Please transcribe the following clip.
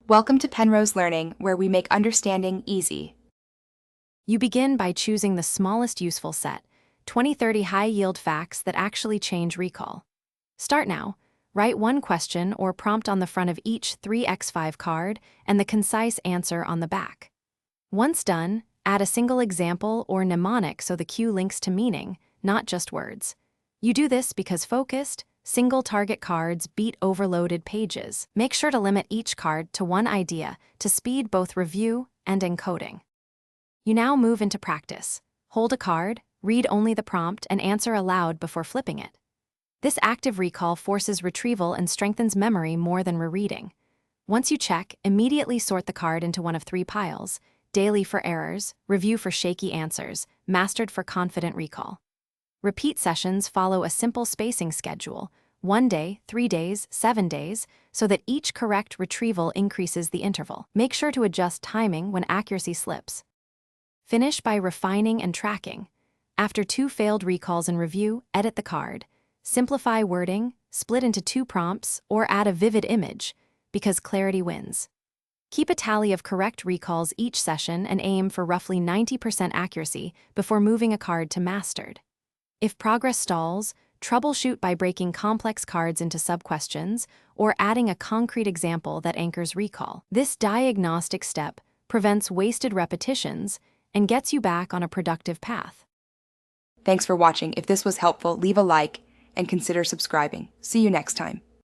Welcome to Penrose Learning, where we make understanding easy. You begin by choosing the smallest useful set, 20-30 high-yield facts that actually change recall. Start now. Write one question or prompt on the front of each 3x5 card and the concise answer on the back. Once done, add a single example or mnemonic so the cue links to meaning, not just words. You do this because focused, single-target cards beat overloaded pages. Make sure to limit each card to one idea to speed both review and encoding. You now move into practice. Hold a card, read only the prompt, and answer aloud before flipping it. This active recall forces retrieval and strengthens memory more than rereading. Once you check, immediately sort the card into one of three piles: daily for errors, review for shaky answers, mastered for confident recall. Repeat sessions follow a simple spacing schedule: 1 day, 3 days, 7 days, so that each correct retrieval increases the interval. Make sure to adjust timing when accuracy slips. Finish by refining and tracking. After 2 failed recalls in review, edit the card. Simplify wording, split into 2 prompts, or add a vivid image, because clarity wins. Keep a tally of correct recalls each session and aim for roughly 90% accuracy before moving a card to mastered. If progress stalls, troubleshoot by breaking complex cards into sub-questions or adding a concrete example that anchors recall. This diagnostic step prevents wasted repetitions and gets you back on a productive path. Thanks for watching. If this was helpful, leave a like and consider subscribing. See you next time.